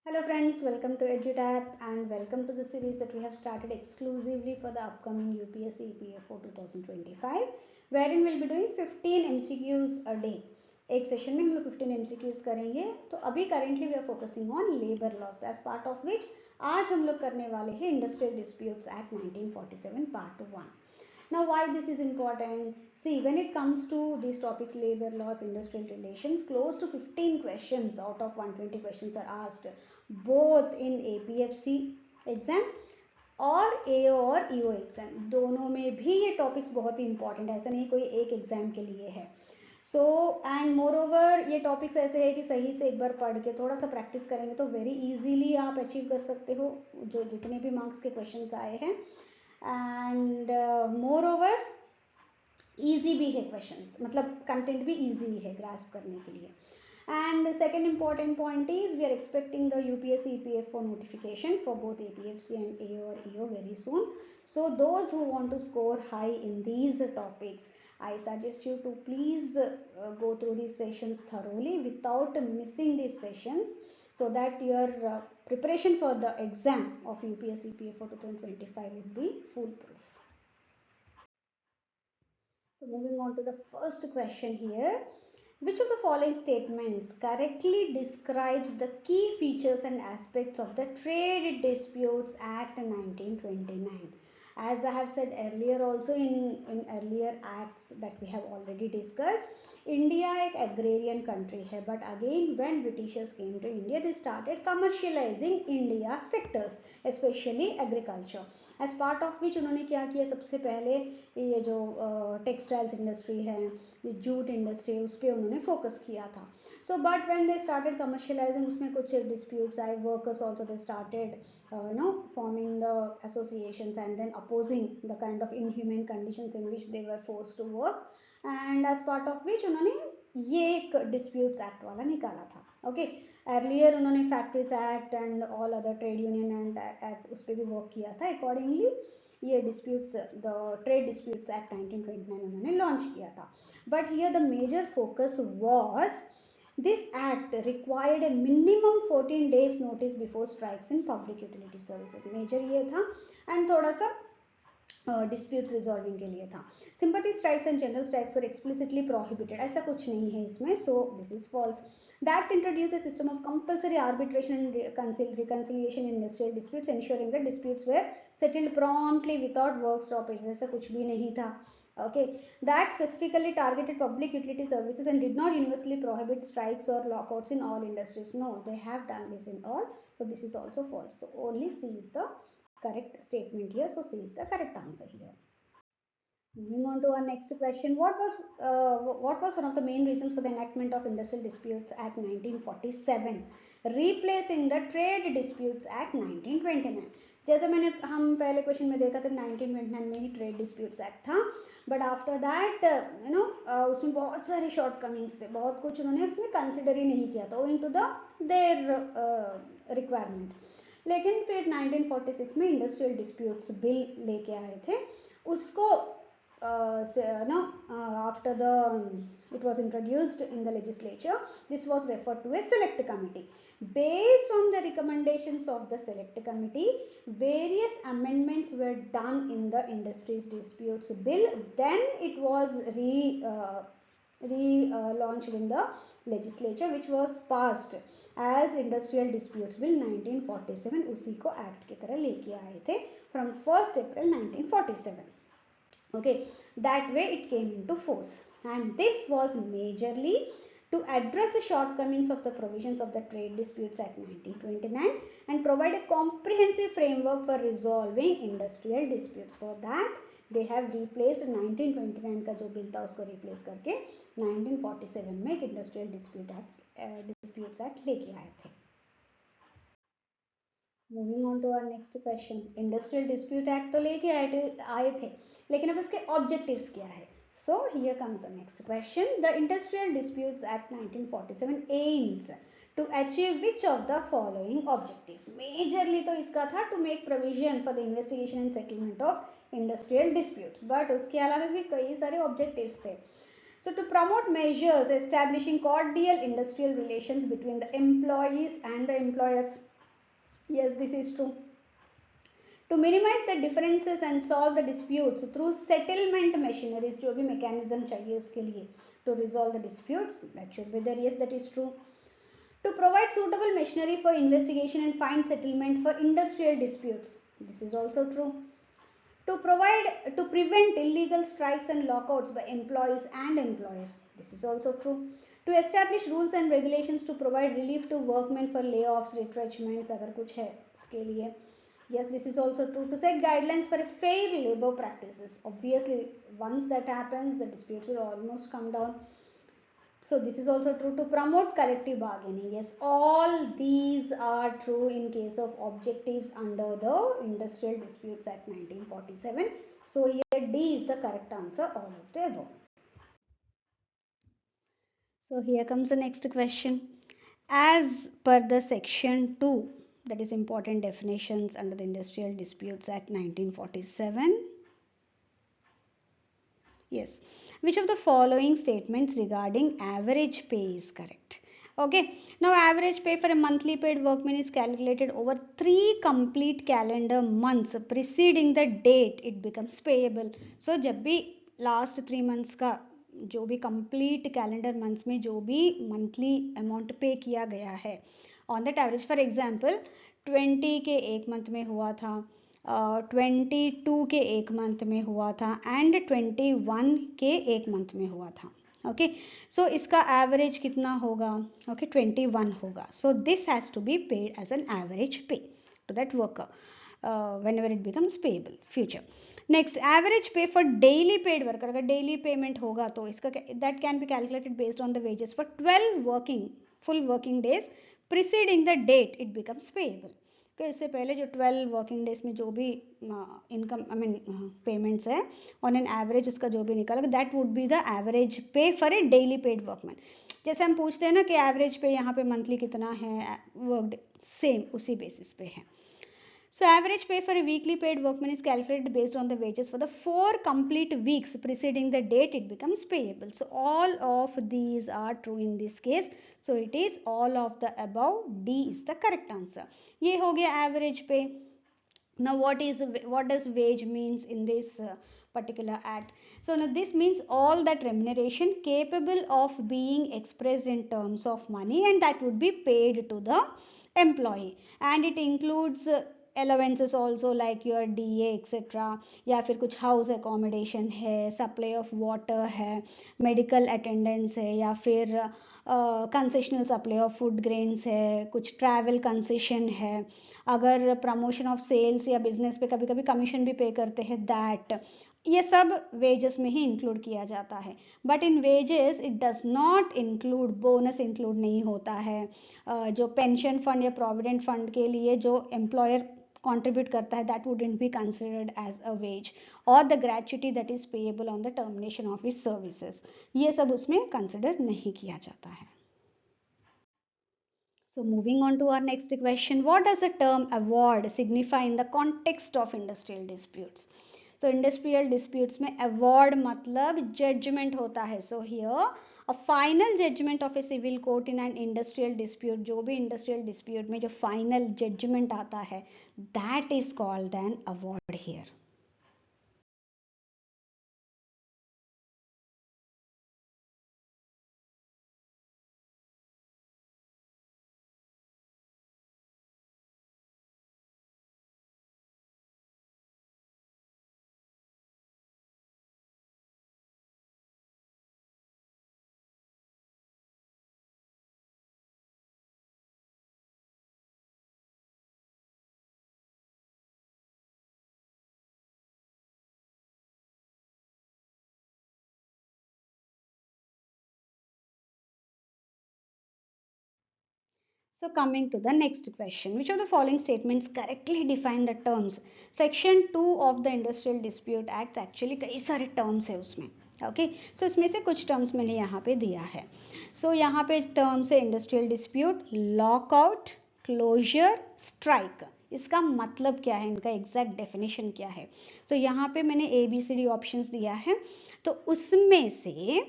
Hello friends, welcome to EduTap and welcome to the series that we have started exclusively for the upcoming UPSC EPFO 2025 wherein we'll be doing 15 MCQs a day. एक session में हम लोग 15 MCQs करेंगे. तो अभी currently we are focusing on labor laws as part of which आज हम लोग करने वाले हैं Industrial Disputes Act 1947 Part 1. Now why this is important? See, when it comes to these topics, labor laws, industrial relations, close to 15 questions out of 120 questions are asked both in APFC exam और AO और EO exam. दोनों में भी ये topics बहुत ही important है, ऐसा नहीं कोई एक एग्जाम के लिए है. सो एंड मोर ओवर ये टॉपिक्स ऐसे है कि सही से एक बार पढ़ के थोड़ा सा प्रैक्टिस करेंगे तो वेरी इजीली आप अचीव कर सकते हो जो जितने भी मार्क्स के क्वेश्चंस आए हैं. एंड मोर ओवर ईजी भी है क्वेश्चंस, मतलब कंटेंट भी ईजी है ग्रास्प करने के लिए. And the second important point is we are expecting the UPSC EPFO notification for both APFC and AO or EO very soon. So those who want to score high in these topics, I suggest you to please go through these sessions thoroughly without missing these sessions so that your preparation for the exam of UPSC EPFO 2025 will be foolproof. So moving on to the first question here. Which of the following statements correctly describes the key features and aspects of the Trade Disputes Act 1929? As I have said earlier also in earlier acts that we have already discussed, India एक agrarian country है, but again when Britishers came to India, they started commercializing India sectors, especially agriculture. As part of which उन्होंने क्या किया, सबसे पहले ये जो textiles industry है, ये जूट इंडस्ट्री है, उस पर उन्होंने फोकस किया था. So but when they started commercialising, उसमें कुछ डिस्प्यूट्स आए. Workers also they started forming the associations and then opposing the kind of inhumane conditions in which they were forced to work, and as part of which उन्होंने ये एक disputes act वाला निकाला था. Okay, earlier उन्होंने factories act and all other trade union and act उस पर भी वर्क किया था. अकॉर्डिंगली ये disputes, the trade disputes act 1929 उन्होंने लॉन्च किया था. But here the major focus was this act required a minimum 14 days notice before strikes in public utility services. Major ये था एंड थोड़ा सा डिस्प्यूट्स रिजॉल्विंग के लिए था. Sympathy strikes and general strikes were explicitly prohibited, ऐसा कुछ नहीं है इसमें. So this is false. That introduced a system of compulsory arbitration and reconciliation in industrial disputes, ensuring that disputes were settled promptly without work stoppage. ऐसा कुछ भी नहीं था. Okay, that specifically targeted public utility services and did not universally prohibit strikes or lockouts in all industries. No, they have done this in all. So this is also false. So only C is the correct statement here. So C is the correct answer here. Moving on to our next question. What was one of the main reasons for the enactment of Industrial Disputes Act 1947, replacing the Trade Disputes Act 1929? जैसे हम पहले question में देखा था 1929 में ही trade disputes act था, but after that उसमें बहुत सारे शॉर्ट कमिंग्स थे, बहुत कुछ उन्होंने उसमें कंसिडर ही नहीं किया था owing to the their requirement. लेकिन फिर 1946 में इंडस्ट्रियल डिस्प्यूट्स बिल लेके आए थे. उसको after it was introduced in the legislature, this was referred to as select committee. Based on the recommendations of the select committee, various amendments were done in the industries disputes bill. Then it was launched in the legislature, which was passed as industrial disputes bill 1947. उसी को act की तरह लेके आए थे from 1st April 1947. Okay, that way it came into force, and this was majorly to address the shortcomings of the provisions of the Trade Disputes Act 1929 and provide a comprehensive framework for resolving industrial disputes. For that they have replaced 1929 का जो bill था उसको replace करके 1947 में एक Industrial Disputes Act लेके आए थे. Moving on to our next question. Industrial Dispute Act तो लेके आए थे, लेकिन अब उसके ऑब्जेक्टिव्स क्या है? So here comes the next question. The Industrial Disputes Act 1947 aims to achieve which of the following objectives? Majorly तो इसका था to make provision for the investigation and settlement of industrial disputes, but उसके अलावा भी कई सारे objectives थे. So to promote measures establishing cordial industrial relations between the employees and the employers, Yes, this is true. To minimize the differences and solve the disputes through settlement machineries, जो भी mechanism चाहिए उसके लिए to resolve the disputes, that should be there. Yes, that is true. To provide suitable machinery for investigation and fine settlement for industrial disputes, this is also true. To prevent illegal strikes and lockouts by employees and employers, this is also true. To establish rules and regulations to provide relief to workmen for layoffs, retrenchments, अगर कुछ है उसके लिए. Yes, this is also true. To set guidelines for fair labor practices. Obviously, once that happens, the disputes will almost come down. So this is also true. To promote collective bargaining. Yes, all these are true in case of objectives under the Industrial Disputes Act 1947. So here D is the correct answer, all of the above. So here comes the next question. As per the section 2, that is important definitions under the Industrial Disputes Act 1947. Yes. Which of the following statements regarding average pay is correct? Okay. Now average pay for a monthly paid workman is calculated over 3 complete calendar months preceding the date it becomes payable. So जब भी last 3 months का जो भी complete calendar months में जो भी monthly amount pay किया गया है on that average, for example 20 के एक month में हुआ था, 22 के एक मंथ में हुआ था एंड 21 के एक मंथ में हुआ था. ओके, सो इसका एवरेज कितना होगा? ओके, 21 होगा. So this has to be paid as an average pay to that worker whenever it becomes payable future. Next, average pay for daily paid worker. अगर daily payment होगा तो इसका that can be calculated based on the wages for 12 full working days preceding the date it becomes payable. तो इससे पहले जो 12 working days में जो भी इनकम पेमेंट्स है ऑन एन एवरेज उसका जो भी निकाला that would be the average pay for a daily paid workman. जैसे हम पूछते हैं ना कि एवरेज पे यहाँ पे मंथली कितना है वर्क, सेम उसी बेसिस पे है. So average pay for a weekly paid workman is calculated based on the wages for the 4 complete weeks preceding the date it becomes payable. So all of these are true in this case. So it is all of the above. D is the correct answer. ये हो गया average pay. Now what does wage means in this particular act? So now this means all that remuneration capable of being expressed in terms of money and that would be paid to the employee, and it includes allowances also like your DA etcetera, या फिर कुछ house accommodation है, supply of water है, medical attendance है, या फिर concessional supply of food grains है, कुछ ट्रैवल कंसेशन है, अगर प्रमोशन ऑफ सेल्स या बिजनेस पे कभी कभी कमीशन भी पे करते हैं दैट, ये सब वेजेस में ही इंक्लूड किया जाता है. But in wages it does not include, bonus include नहीं होता है. जो पेंशन फंड या प्रोविडेंट फंड के लिए जो एम्प्लॉयर contribute करता है that wouldn't be considered as a wage, or the gratuity that is payable on the termination of his services, ये सब उसमें consider नहीं किया जाता है. So moving on to our next question, what does the term award signify in the context of industrial disputes? So industrial disputes में award मतलब judgment होता है. So here a final judgment of a civil court in an industrial dispute, जो भी industrial dispute में जो final judgment आता है that is called an award here. So coming to the next question, which of the following statements correctly define the terms? Section 2 of the Industrial Dispute Act actually कई सारे terms है उसमें. Okay, सो इसमें से कुछ terms मैंने यहाँ पे दिया है. सो यहाँ पे टर्म्स है industrial dispute, lockout, closure, strike. इसका मतलब क्या है, इनका एग्जैक्ट डेफिनेशन क्या है? तो यहाँ पे मैंने ABCD ऑप्शंस दिया है. तो उसमें से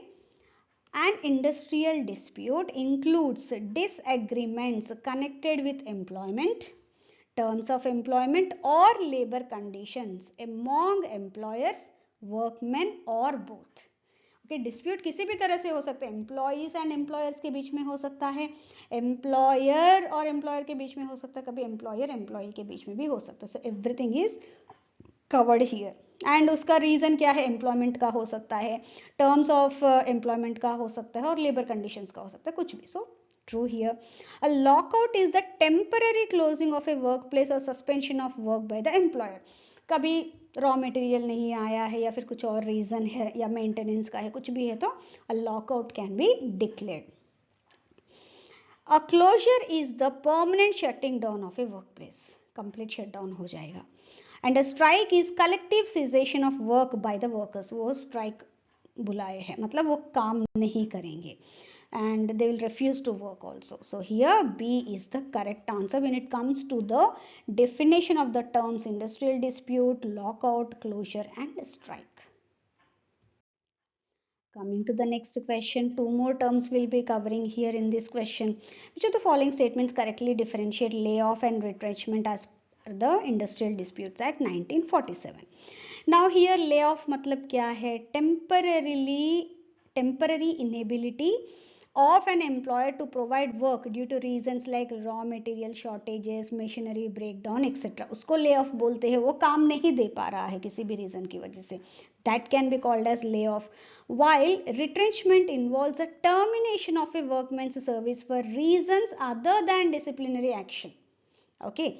an industrial dispute includes disagreements connected with employment, terms of employment or labor conditions among employers, workmen or both. Okay, dispute किसी भी तरह से हो सकता है, एम्प्लॉयज एंड एम्प्लॉयर्स के बीच में हो सकता है, एम्प्लॉयर और एम्प्लॉयर के बीच में हो सकता है, कभी एम्प्लॉयर एम्प्लॉय के बीच में भी हो सकता है. So everything is covered here. And उसका रीजन क्या है, एम्प्लॉयमेंट का हो सकता है, टर्म्स ऑफ एम्प्लॉयमेंट का हो सकता है और लेबर कंडीशंस का हो सकता है, कुछ भी. So true here. A lockout is the temporary closing of a work place और suspension of work by the employer. कभी रॉ मटेरियल नहीं आया है या फिर कुछ और रीजन है या मेंटेनेंस का है, कुछ भी है, तो a lockout can be declared. A closure is the permanent shutting down of a work place, complete shutdown हो जाएगा. And a strike is collective cessation of work by the workers. वो स्ट्राइक बुलाए हैं, मतलब वो काम नहीं करेंगे and they will refuse to work also. So here B is the correct answer when it comes to the definition of the terms industrial dispute, lockout, closure and strike. Coming to the next question, two more terms will be covering here in this question. Which of the following statements correctly differentiate layoff and retrenchment as per the Industrial Disputes Act 1947? Now here layoff मतलब क्या है, temporary inability of an employer to provide work due to reasons like raw material shortages, machinery breakdown etc. उसको lay off बोलते हैं, वो काम नहीं दे पा रहा है किसी भी reason की वजह से. That can be called as layoff. While retrenchment involves the termination of a workman's service for reasons other than disciplinary action. Okay.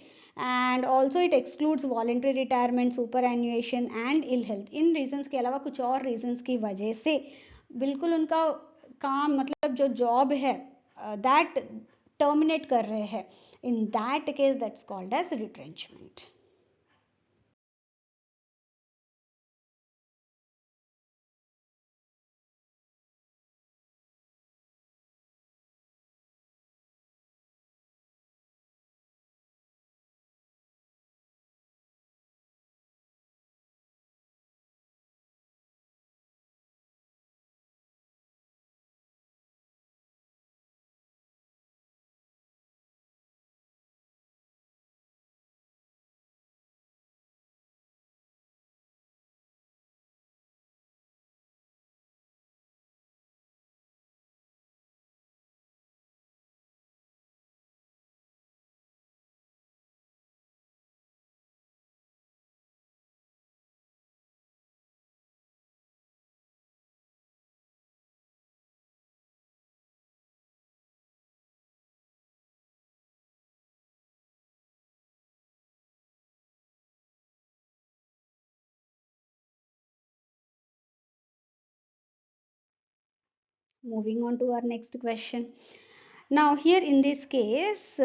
And also it excludes voluntary retirement, superannuation and ill health. In reasons के अलावा कुछ और reasons की वजह से बिल्कुल उनका काम, मतलब जो जॉब है दैट टर्मिनेट कर रहे हैं, in that case that's called as retrenchment. Moving on to our next question. Now here in this case,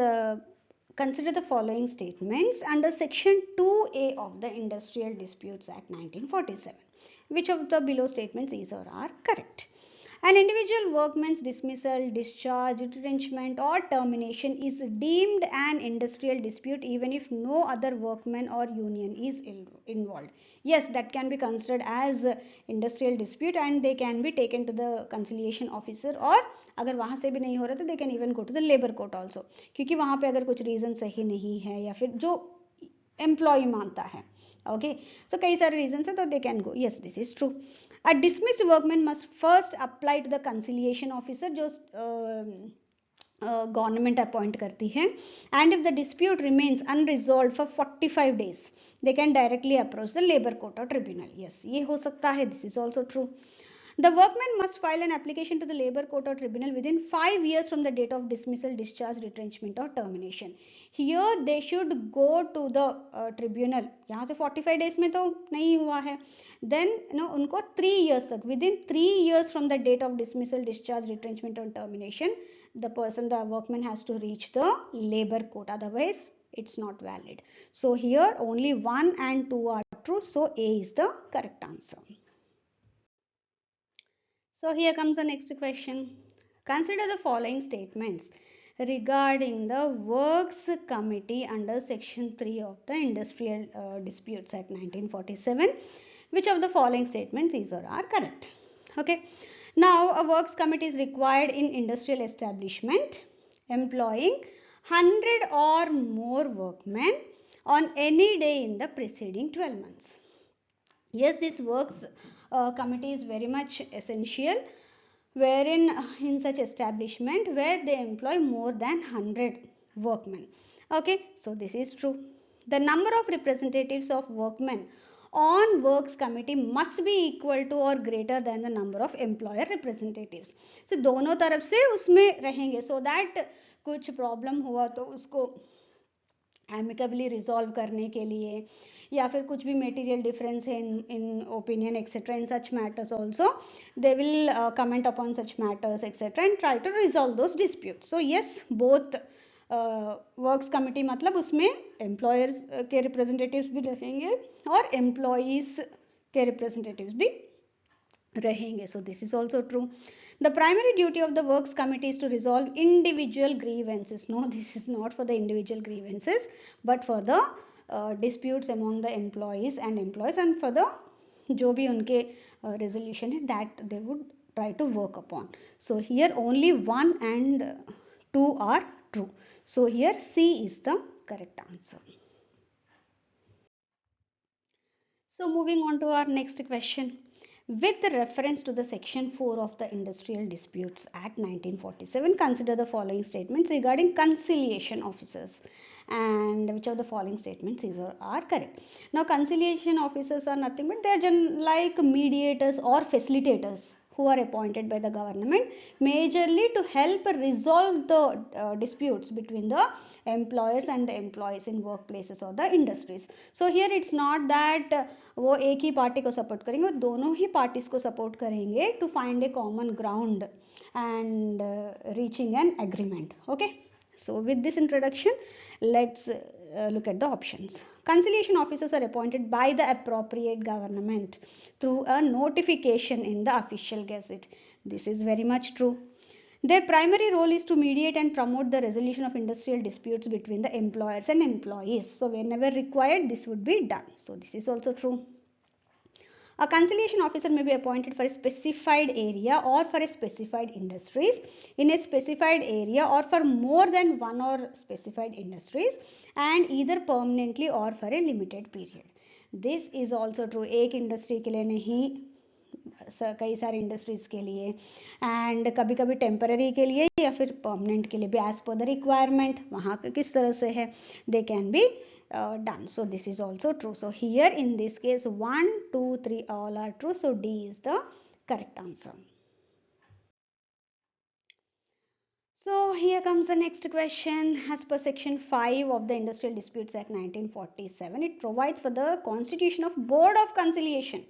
consider the following statements under section 2A of the Industrial Disputes Act 1947. Which of the below statements is or are correct? An individual workman's dismissal, discharge, retrenchment or termination is deemed an industrial dispute even if no other workman or union is involved. Yes, that can be considered as industrial dispute and they can be taken to the conciliation officer, और अगर वहाँ से भी नहीं हो रहा तो they can even go to the labor court also, क्योंकि वहाँ पे अगर कुछ रीज़न सही नहीं है या फिर जो एम्प्लॉय मानता है. ओके, सो कई सारे रीजन है तो they can go. Yes, this is true. A dismissed workman must first apply to the conciliation officer जो गवर्नमेंट अपॉइंट करती है, and if the dispute remains unresolved for 45 days they can directly approach the labour court और tribunal. Yes, ये हो सकता है. This is also true. The workman must file an application to the labor court or tribunal within 5 years from the date of dismissal, discharge, retrenchment or termination. Here they should go to the tribunal. यहाँ से 45 days में तो नहीं हुआ है. Then उनको 3 years तक, within 3 years from the date of dismissal, discharge, retrenchment or termination, the workman has to reach the labor court. Otherwise, it's not valid. So here only 1 and 2 are true. So A is the correct answer. So here comes the next question. Consider the following statements regarding the Works Committee under section 3 of the Industrial Disputes Act 1947. Which of the following statements is or are correct? Okay. Now a works committee is required in industrial establishment employing 100 or more workmen on any day in the preceding 12 months. Yes, this works committee is very much essential, wherein in such establishment where they employ more than 100 workmen. Okay, so this is true. The number of representatives of workmen on works committee must be equal to or greater than the number of employer representatives. So दोनों तरफ से उसमें रहेंगे, so that कुछ problem हुआ तो उसको एमिकबली resolve करने के लिए, या फिर कुछ भी मटेरियल डिफरेंस है in opinion etcetera, in such matters also they will comment upon such matters etcetera and try to resolve those dispute. So yes, both works committee मतलब उसमें एम्प्लॉयर्स के रिप्रेजेंटेटिव्स भी रहेंगे और एम्प्लॉयज के रिप्रेजेंटेटिव्स भी रहेंगे. So this is also true. The primary duty of the works committee is to resolve individual grievances. No, this is not for the individual grievances, but for the disputes among the employees and for the जो भी उनके resolution है, that they would try to work upon. So here only 1 and 2 are true. So here C is the correct answer. So moving on to our next question. With reference to the section 4 of the Industrial Disputes Act 1947, consider the following statements regarding conciliation officers, and which of the following statements are correct. Now conciliation officers are nothing but they are like mediators or facilitators who are appointed by the government majorly to help resolve the disputes between the employers and the employees in workplaces or the industries. So here it's not that वो एक ही party को support करेंगे, वो दोनों ही parties को support करेंगे to find a common ground and reaching an agreement. Okay, so with this introduction, let's look at the options. Conciliation officers are appointed by the appropriate government through a notification in the official gazette. This is very much true. Their primary role is to mediate and promote the resolution of industrial disputes between the employers and employees. So whenever required, this would be done. So this is also true. A conciliation officer may be appointed for a specified area or for a specified industries, in a specified area or for more than one or specified industries, and either permanently or for a limited period. This is also true. एक industry के लिए नहीं, कई सारे industries के लिए, and कभी कभी टेम्पररी के लिए या फिर परमानेंट के लिए भी, एज पर द रिक्वायरमेंट वहाँ का किस तरह से है, they can be done. So this is also true. So here in this case 1, 2, 3 all are true. So D is the correct answer. So here comes the next question. As per section 5 of the Industrial Disputes Act 1947, it provides for the constitution of Board of Conciliation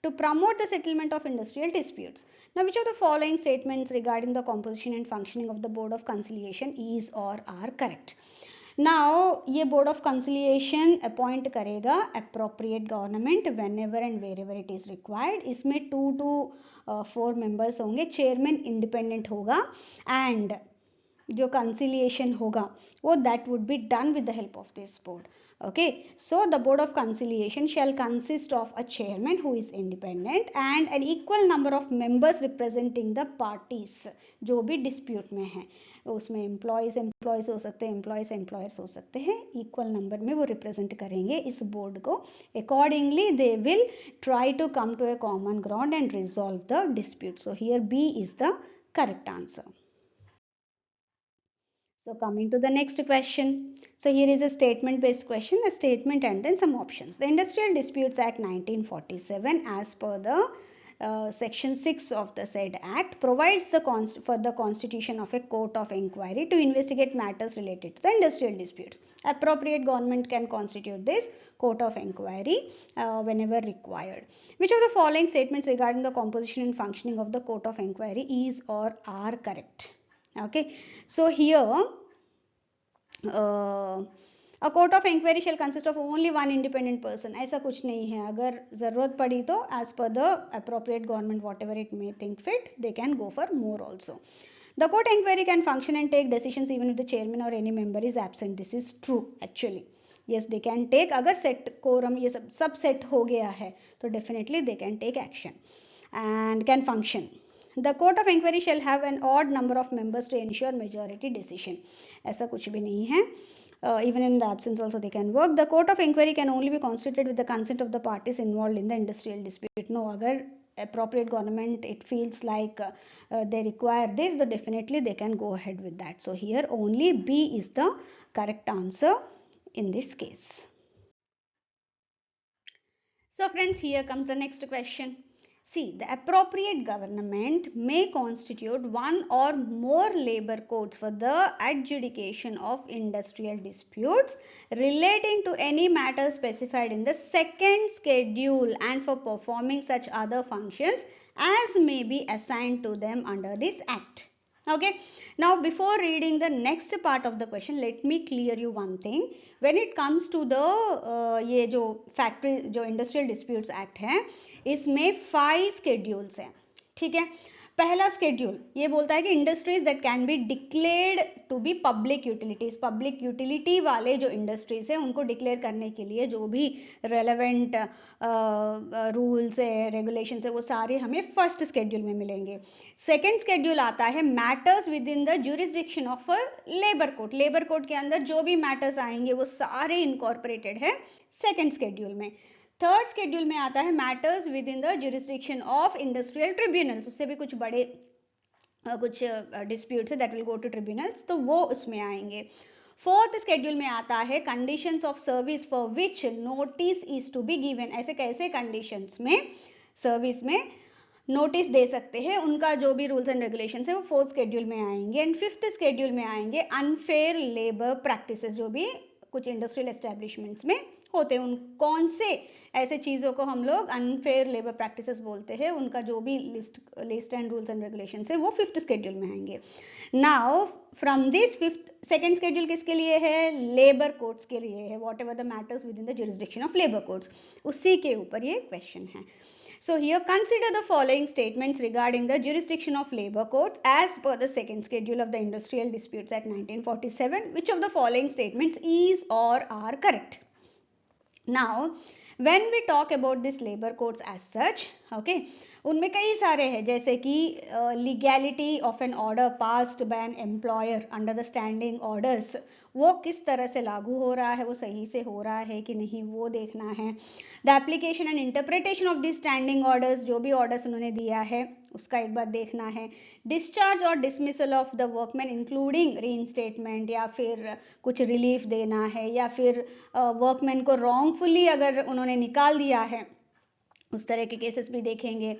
to promote the settlement of industrial disputes. Now which of the following statements regarding the composition and functioning of the Board of Conciliation is or are correct? Now ये board of conciliation appoint करेगा appropriate government whenever and wherever it is required. इसमें 2 to 4 members होंगे. Chairman independent होगा and जो conciliation होगा वो that would be done with the help of this board. Okay, so the board of conciliation shall consist of a chairman who is independent and an equal number of members representing the parties जो भी dispute में है. उसमें employees हो सकते हैं, employers हो सकते हैं, equal number में वो represent करेंगे इस board को. Accordingly they will try to come to a common ground and resolve the dispute. So here B is the correct answer. So coming to the next question. So here is a statement based question, a statement and then some options. The Industrial Disputes Act 1947 as per the section 6 of the said act provides for the constitution of a court of inquiry to investigate matters related to the industrial disputes. Appropriate government can constitute this court of inquiry whenever required. Which of the following statements regarding the composition and functioning of the court of inquiry is or are correct? Okay, so here a court of inquiry shall consist of only one independent person. ऐसा कुछ नहीं है. अगर ज़रूरत पड़ी तो as per the appropriate government whatever it may think fit, they can go for more also. The court inquiry can function and take decisions even if the chairman or any member is absent. This is true actually. Yes, they can take. अगर set quorum ये सब set हो गया है तो definitely they can take action and can function. The court of inquiry shall have an odd number of members to ensure majority decision. ऐसा कुछ भी नहीं है. Even in the absence also they can work. The court of inquiry can only be constituted with the consent of the parties involved in the industrial dispute. No, agar appropriate government it feels like they require this, then definitely they can go ahead with that. So here only B is the correct answer in this case. So friends, here comes the next question. See, the appropriate government may constitute one or more labor courts for the adjudication of industrial disputes relating to any matter specified in the second schedule and for performing such other functions as may be assigned to them under this act. Okay, now before reading the next part of the question, let me clear you one thing. When it comes to the ये जो factory जो industrial disputes act है, इसमें 5 schedules हैं. ठीक है. पहला schedule ये बोलता है कि industries that can be declared to be public utilities. Public utility वाले जो इंडस्ट्रीज हैं उनको डिक्लेयर करने के लिए जो भी रेलेवेंट रूल्स है, रेगुलेशंस है, वो सारे हमें फर्स्ट स्केड्यूल में मिलेंगे. सेकेंड स्केड्यूल आता है matters within the jurisdiction of labour court. Labour court के अंदर जो भी मैटर्स आएंगे वो सारे इनकॉर्पोरेटेड है सेकेंड स्केड्यूल में. थर्ड स्केड्यूल में आता है matters within the jurisdiction of industrial tribunals. उससे भी कुछ बड़े कुछ डिस्प्यूट्स है that will go to tribunals, तो वो उसमें आएंगे. फोर्थ स्केड्यूल में आता है conditions of service for which notice is to be given. ऐसे कैसे कंडीशंस में सर्विस में नोटिस दे सकते हैं, उनका जो भी रूल्स एंड रेगुलेशंस है वो फोर्थ स्केड्यूल में आएंगे. एंड फिफ्थ स्केड्यूल में आएंगे अनफेयर लेबर प्रैक्टिसेस, जो भी कुछ इंडस्ट्रियल एस्टेब्लिशमेंट्स में होते हैं. उन कौन से ऐसे चीज़ों को हम लोग अनफेयर लेबर प्रैक्टिसेस बोलते हैं, उनका जो भी list and rules and regulations है वो फिफ्थ स्केड्यूल में आएंगे. Now from this fifth second schedule किसके लिए है? लेबर कोर्ट्स के लिए है. What ever the matters within the jurisdiction of labour courts, उसी के ऊपर ये क्वेश्चन है. So here consider the following statements regarding the jurisdiction of labor courts as per the second schedule of the Industrial Disputes Act 1947. Which of the following statements is or are correct? Now when we talk about this labor courts as such, okay, उनमें कई सारे हैं, जैसे कि legality of an order passed by an employer under the standing orders, वो किस तरह से लागू हो रहा है, वो सही से हो रहा है कि नहीं, वो देखना है. The application and interpretation of the standing orders, जो भी ऑर्डर्स उन्होंने दिया है उसका एक बार देखना है. डिस्चार्ज और dismissal of the workman including reinstatement, या फिर कुछ रिलीफ देना है, या फिर वर्कमैन को रॉन्गफुली अगर उन्होंने निकाल दिया है, उस तरह के केसेस भी देखेंगे.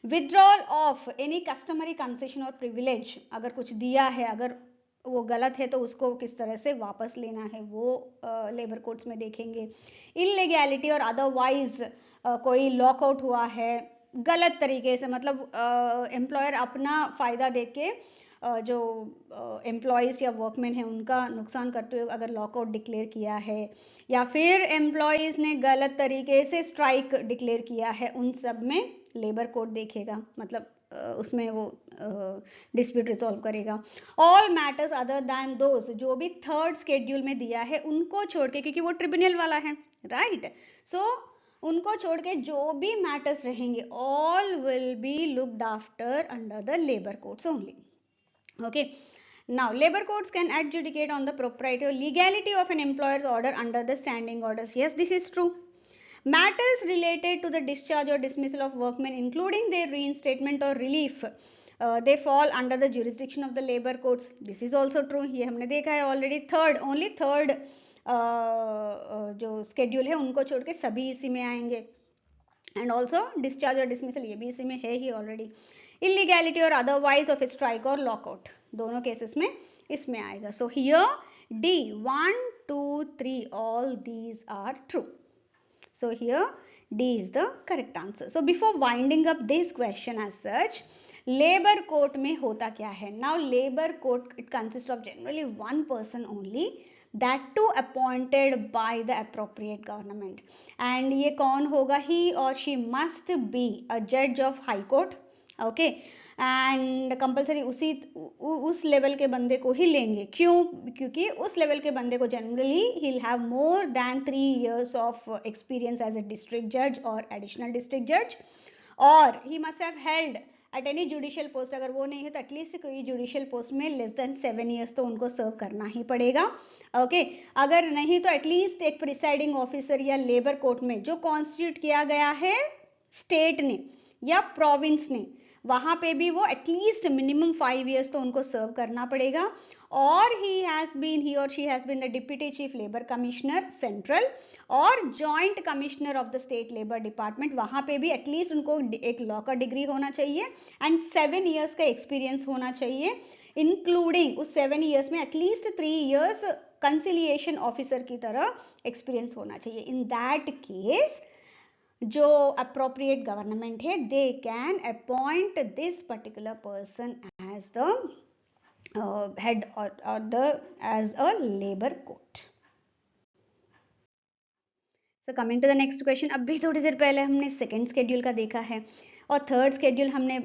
Withdrawal of any customary concession और प्रिविलेज, अगर कुछ दिया है अगर वो गलत है तो उसको किस तरह से वापस लेना है, वो लेबर कोर्ट्स में देखेंगे. इलीगैलिटी और अदरवाइज कोई लॉकआउट हुआ है गलत तरीके से, मतलब एम्प्लॉयर अपना फ़ायदा देख के जो एम्प्लॉयज़ या वर्कमैन है उनका नुकसान करते हुए अगर लॉकआउट डिक्लेयर किया है, या फिर एम्प्लॉयज़ ने गलत तरीके से स्ट्राइक डिक्लेयर किया है, उन सब में लेबर कोर्ट देखेगा, मतलब उसमें वो डिस्प्यूट रिजॉल्व करेगा. All matters other than those, जो भी थर्ड स्केड्यूल में दिया है उनको छोड़ के, क्योंकि वो ट्रिब्यूनल वाला है, राइट, सो उनको छोड़ के जो भी मैटर्स रहेंगे all will be looked after under the labour courts only. Okay, now labor courts can adjudicate on the propriety or legality of an employer's order under the standing orders. Yes, this is true. Matters related to the discharge or dismissal of workmen, including their reinstatement or relief, they fall under the jurisdiction of the labor courts. This is also true. ये हमने देखा है already. Only third जो schedule है उनको छोड़ के सभी इसी में आएंगे. And also discharge or dismissal ये भी इसी में है ही already. इलीगैलिटी और अदरवाइज ऑफ स्ट्राइक और लॉकआउट दोनों केसेस में इसमें आएगा. So here D 1, 2, 3 all these are true. So here D is the correct answer. So before winding up this question as such, labour court में होता क्या है? Now labour court it consist of generally one person only, that too appointed by the appropriate government. And ये कौन होगा? He or she must be a judge of high court. Okay, and compulsory उस level के बंदे को ही लेंगे. क्यों? क्योंकि उस लेवल के बंदे को generally he will have more than 3 years of experience as a district जज और एडिशनल डिस्ट्रिक्ट जज, और he must have held at any judicial post, अगर वो नहीं है तो एटलीस्ट कोई जुडिशियल पोस्ट में लेस देन 7 ईयर्स तो उनको सर्व करना ही पड़ेगा। ओके, अगर नहीं तो एटलीस्ट एक प्रिसाइडिंग ऑफिसर या लेबर कोर्ट में जो कॉन्स्टिट्यूट किया गया है स्टेट ने या प्रोविंस ने, वहां पे भी वो एटलीस्ट मिनिमम 5 ईयर्स तो उनको सर्व करना पड़ेगा। और ही और she has been the deputy chief labour commissioner central और joint commissioner of the state labour department, वहां पे भी एटलीस्ट उनको एक लॉ का डिग्री होना चाहिए एंड 7 ईयर्स का एक्सपीरियंस होना चाहिए, इंक्लूडिंग उस 7 ईयर्स में एटलीस्ट 3 ईयर्स कंसिलिएशन ऑफिसर की तरह एक्सपीरियंस होना चाहिए। इन दैट केस जो अप्रोप्रिएट गवर्नमेंट है they can appoint this particular person as the head और the as a labour court. So coming to the next question, अभी थोड़ी देर पहले हमने सेकेंड स्केड्यूल का देखा है और थर्ड स्केड्यूल हमने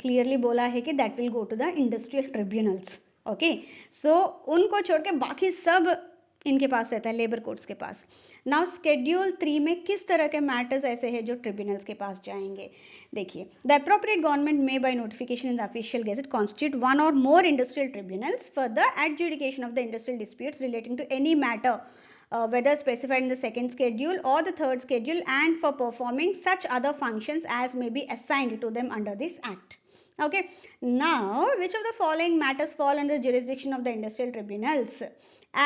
क्लियरली बोला है कि that will go to the industrial tribunals. Okay, so उनको छोड़ के बाकी सब इनके पास रहता है, लेबर कोर्ट्स के पास। नाउ स्केड्यूल 3 में किस तरह के मैटर्स ऐसे हैं जो ट्रिब्यूनल्स के पास जाएंगे? देखिए, the appropriate government may by notification in the official gazette constitute one और more industrial tribunals for the adjudication of the industrial disputes relating to any matter whether specified in the second schedule or the third schedule and for performing such other functions as may be assigned to them under this act. Okay, now which of the following matters fall under the jurisdiction of the industrial tribunals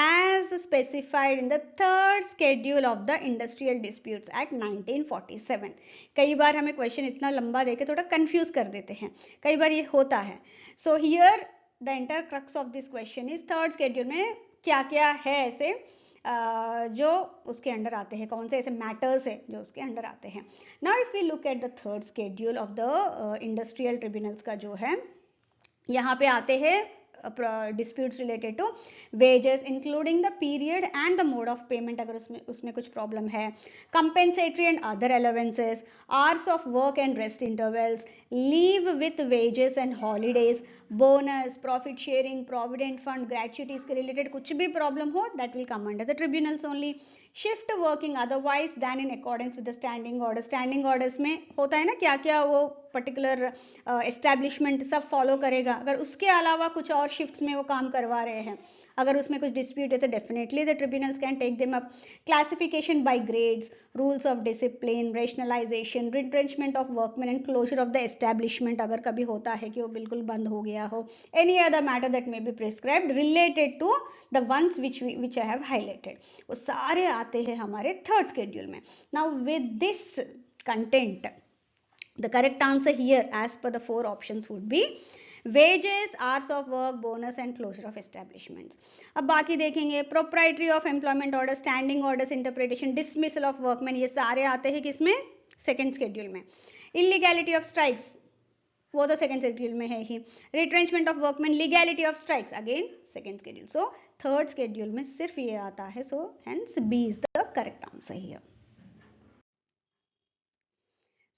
as specified in the third schedule of the Industrial Disputes Act 1947? कई बार हमें question इतना लंबा देके थोड़ा confuse कर देते हैं, कई बार ये होता है। So here the entire crux of this question is third schedule में क्या क्या है ऐसे जो उसके अंडर आते हैं, कौन से ऐसे मैटर्स है जो उसके अंडर आते हैं। Now if we look at the third schedule of the industrial tribunals का जो है, यहाँ पे आते हैं disputes related to wages including the period and the mode of payment अगर उसमें कुछ प्रॉब्लम है, compensatory and other allowances, hours of work and rest intervals, leave with wages and holidays, bonus, profit sharing, provident fund, gratuities के related कुछ भी problem हो that will come under the tribunals only. Shift working otherwise than in accordance with the standing order, standing orders में होता है ना क्या क्या वो पर्टिकुलर एस्टैब्लिशमेंट सब फॉलो करेगा, अगर उसके अलावा कुछ और शिफ्ट्स में वो काम करवा रहे हैं, अगर उसमें कुछ डिस्प्यूट है तो definitely the tribunals can take them up. Classification by grades, rules of discipline, rationalisation, retrenchment of workman and closure of the establishment अगर कभी होता है कि वो बिल्कुल बंद हो गया हो, any other matter that may be prescribed related to the ones which I have highlighted, वो सारे आते हैं हमारे थर्ड स्केड्यूल में। Now with this content the correct answer here as per the 4 options would be wages, hours of work, bonus and closure of establishments. अब बाकी देखेंगे, proprietary of employment order, standing orders interpretation, dismissal of workmen, ये सारे आते हैं किसमें? Second schedule में। illegality of strikes वो तो सेकेंड शेड्यूल में है ही, retrenchment of workman, legality of strikes again second schedule. So third schedule में सिर्फ ये आता है, so hence B is the correct answer here.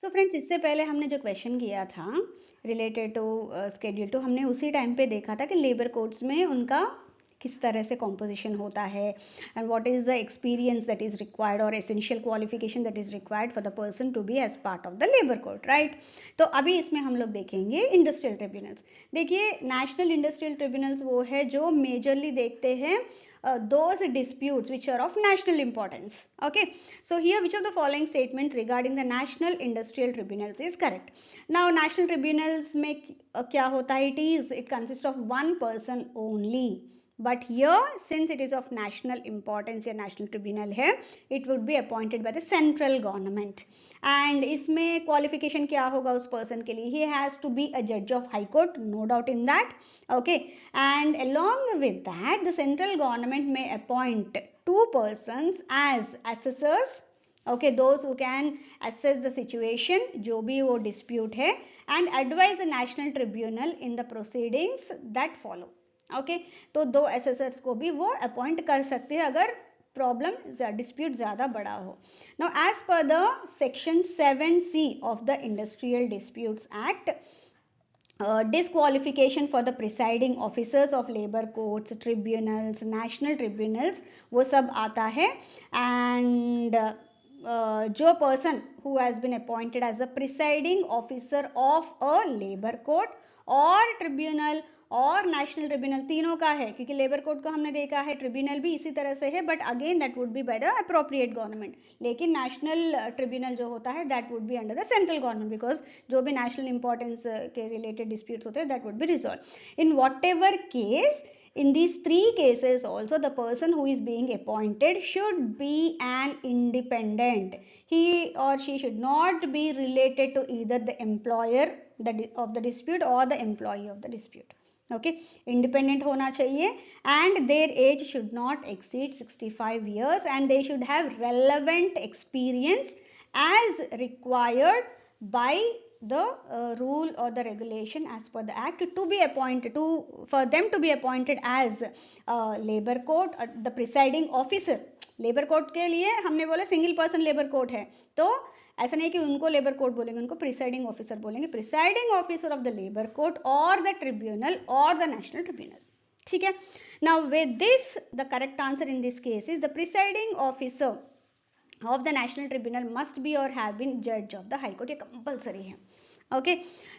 So friends, इससे पहले हमने जो क्वेश्चन किया था रिलेटेड टू स्केड्यूल 2, हमने उसी टाइम पे देखा था कि लेबर कोड्स में उनका किस तरह से कॉम्पोजिशन होता है and what is the experience that is required और essential qualification that is required for the person to be as part of the labour code, right. तो अभी इसमें हम लोग देखेंगे इंडस्ट्रियल ट्रिब्यूनल्स। देखिए, नेशनल इंडस्ट्रियल ट्रिब्यूनल्स वो है जो मेजरली देखते हैं those disputes which are of national importance. Okay, so here which of the following statements regarding the national industrial tribunals is correct? Now national tribunals में क्या होता है? It consists of one person only, but here since it is of national importance या national tribunal है, it would be appointed by the central government. And इसमें qualification क्या होगा उस person के लिए? He has to be a judge of high court, no doubt in that. Okay, and along with that the central government may appoint 2 persons as assessors. Okay, those who can assess the situation जो भी वो dispute है and advise the national tribunal in the proceedings that follow. Okay, तो 2 assessors को भी वो appoint कर सकते हैं अगर प्रॉब्लम डिस्प्यूट ज्यादा बड़ा हो। Now as per the section 7C of the industrial disputes act, disqualification for the presiding officers of labour courts, tribunals, national tribunals, वो सब आता है। एंड जो person who has been appointed as a presiding officer of a labor court और tribunal और national tribunal, तीनों का है, क्योंकि लेबर कोड को हमने देखा है, ट्रिब्यूनल भी इसी तरह से है, but again that would B by the appropriate government, लेकिन नेशनल ट्रिब्यूनल जो होता है that would be under the central government, because जो भी नेशनल इंपॉर्टेंस के रिलेटेड डिस्प्यूट्स होते हैं that would be resolve in what ever case. In these three cases also, the person who is being appointed should be an independent. He or she should not be related to either the employer of the dispute or the employee of the dispute. Okay, independent hona chahiye, and their age should not exceed 65 years, and they should have relevant experience as required by the rule or the regulation as per the act to be appointed, for them to be appointed as labor court, the presiding officer. Labour court के लिए हमने बोला single person labour court है, तो ऐसा नहीं कि उनको लेबर कोर्ट बोलेंगे, उनको प्रिसाइडिंग ऑफिसर बोलेंगे, presiding officer of the labour court और द ट्रिब्यूनल और द नेशनल ट्रिब्यूनल. ठीक है. Now with this the correct answer in this case is the presiding officer of the national tribunal must be or have been judge of the high court. ये compulsory है. Okay,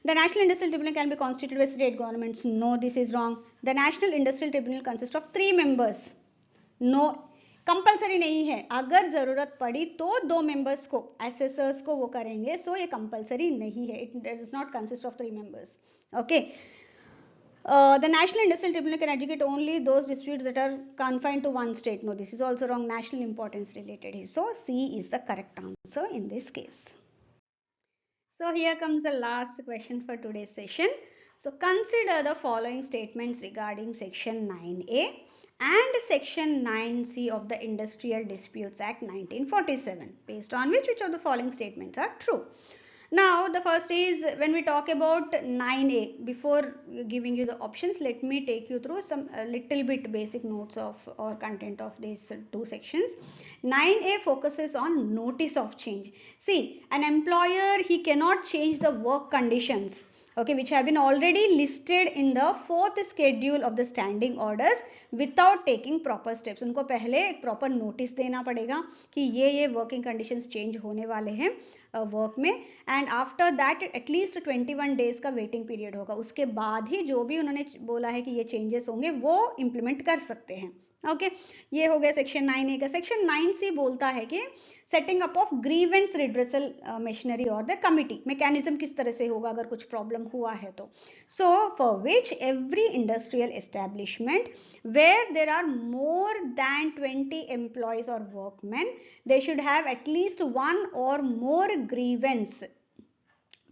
the national industrial tribunal can be constituted by state governments. No, this is wrong. The national industrial tribunal consists of 3 members. No, compulsory नहीं है, अगर जरूरत पड़ी तो 2 members को, assessors को वो करेंगे, सो ये कंपल्सरी नहीं है. It does not consist of 3 members. Okay. The National Industrial Tribunal can adjudicate only those disputes that are confined to one state. No, this is also wrong. National importance related. So C is the correct answer in this case. So here comes the last question for today's session. So consider the following statements regarding section 9A and section 9C of the Industrial Disputes Act 1947, based on which of the following statements are true. Now the first is, when we talk about 9A, before giving you the options, let me take you through some little bit basic notes of or content of these 2 sections. 9A focuses on notice of change. See, an employer, he cannot change the work conditions, okay, which have been already listed in the 4th schedule of the standing orders without taking proper steps. उनको पहले एक proper notice देना पड़ेगा कि ये working conditions change होने वाले हैं वर्क में, and after that at least 21 days का वेटिंग पीरियड होगा. उसके बाद ही जो भी उन्होंने बोला है कि ये चेंजेस होंगे वो इम्प्लीमेंट कर सकते हैं. ओके, ये हो गया सेक्शन 9A का. सेक्शन 9C बोलता है कि setting up of grievance redressal machinery और द कमिटी, मैकेनिज्म किस तरह से होगा अगर कुछ प्रॉब्लम हुआ है तो. So for which every industrial establishment where there are more than 20 employees और workman, they should have at least 1 और मोर ग्रीवेंस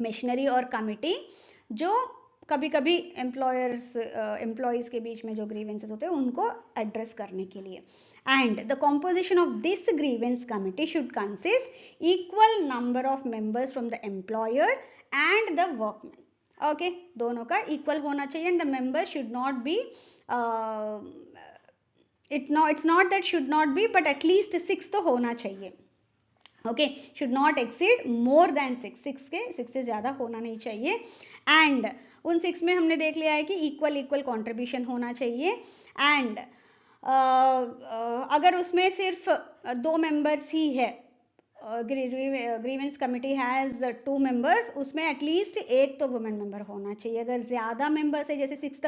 मशीनरी और कमिटी, जो कभी कभी एम्प्लॉयज के बीच में जो ग्रीवेंसेस होते हैं उनको एड्रेस करने के लिए. And the composition of this grievance committee should consist equal number of members from the employer and the workman. Okay, दोनों का इक्वल होना चाहिए. And the member should not be, it's not that should not be, but at least 6 तो होना चाहिए. Okay, should not exceed more than 6 से ज़्यादा होना नहीं चाहिए. एंड उन 6 में हमने देख लिया है कि इक्वल कॉन्ट्रीब्यूशन होना चाहिए. एंड अगर उसमें सिर्फ 2 मेंबर्स ही है, ग्रीवेंस कमिटी हैज़ 2 मेंबर्स, उसमें एटलीस्ट 1 तो वुमेन मेंबर होना चाहिए. अगर ज़्यादा मेंबर्स है, जैसे 6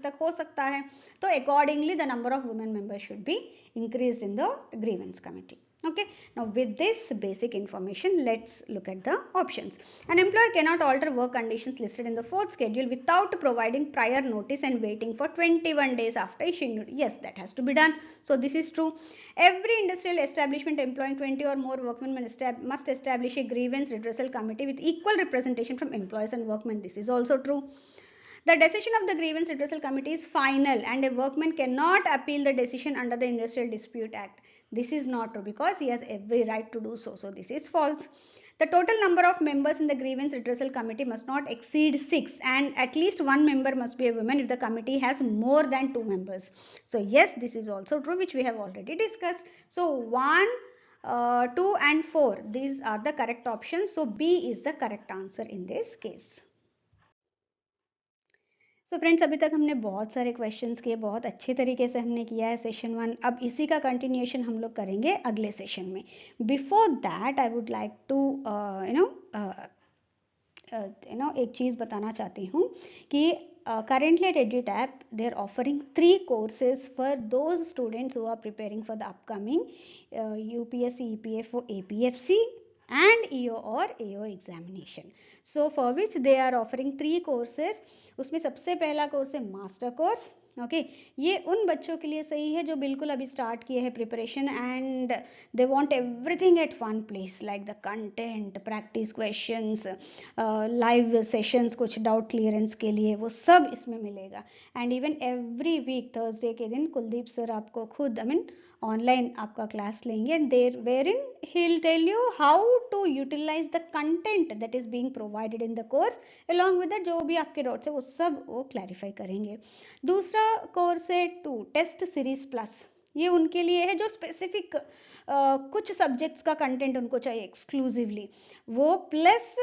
तक हो सकता है, तो accordingly the number of women members should be increased in the grievance committee. Okay, now with this basic information, let's look at the options. An employer cannot alter work conditions listed in the 4th schedule without providing prior notice and waiting for 21 days after issuing notice. Yes, that has to be done. So this is true. Every industrial establishment employing 20 or more workmen must establish a grievance redressal committee with equal representation from employees and workmen. This is also true. The decision of the grievance redressal committee is final and a workman cannot appeal the decision under the Industrial Dispute Act. This is not true because he has every right to do so. So this is false. The total number of members in the grievance redressal committee must not exceed 6, and at least 1 member must be a woman if the committee has more than 2 members. So yes, this is also true, which we have already discussed. So 1, 2 and 4, these are the correct options. So B is the correct answer in this case. So friends, अभी तक हमने बहुत सारे questions किए, बहुत अच्छे तरीके से हमने किया है सेशन 1। अब इसी का कंटिन्यूएशन हम लोग करेंगे अगले सेशन में। Before that I would like to एक चीज़ बताना चाहती हूँ कि currently at EduTap they are offering 3 courses for those students who are preparing for the upcoming UPSC EPFO APFC and EO or AO examination. So for which they are offering 3 courses. उसमें सबसे पहला course है master course. Okay, ये उन बच्चों के लिए सही है जो बिल्कुल अभी स्टार्ट किए हैं preparation and they want everything at one place, like the content, practice questions, live sessions, कुछ डाउट क्लियरेंस के लिए, वो सब इसमें मिलेगा। And even every week Thursday के दिन कुलदीप सर आपको खुद ऑनलाइन आपका क्लास लेंगे, there were in he'll tell you how to utilize the content that is being provided in the course, along with that जो भी आपके डाउट्स है वो सब वो क्लैरिफाई करेंगे। दूसरा कोर्स है 2 टेस्ट सीरीज प्लस। ये उनके लिए है जो स्पेसिफिक कुछ सब्जेक्ट्स का कंटेंट उनको चाहिए एक्सक्लूसिवली, वो प्लस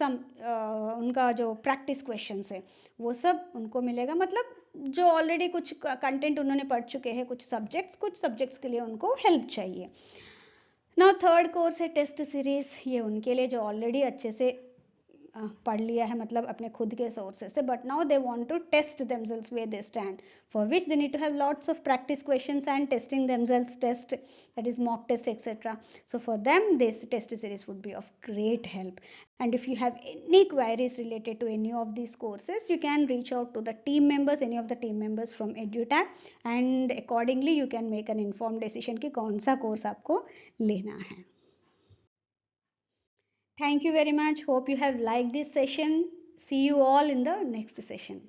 उनका जो प्रैक्टिस क्वेश्चंस है वो सब उनको मिलेगा। मतलब जो ऑलरेडी कुछ कंटेंट उन्होंने पढ़ चुके हैं, कुछ सब्जेक्ट्स के लिए उनको हेल्प चाहिए। नाउ थर्ड कोर्स है टेस्ट सीरीज। ये उनके लिए जो ऑलरेडी अच्छे से पढ़ लिया है, मतलब अपने खुद के सोर्सेस से, but now they want to test themselves where they stand, for which they need to have lots of practice questions and testing themselves, test that is mock test etc. So for them this test series would be of great help. And if you have any queries related to any of these courses, you can reach out to the team members, any of the team members from EduTap, and accordingly you can make an informed decision कि कौन सा course आपको लेना है। Thank you very much. Hope you have liked this session. See you all in the next session.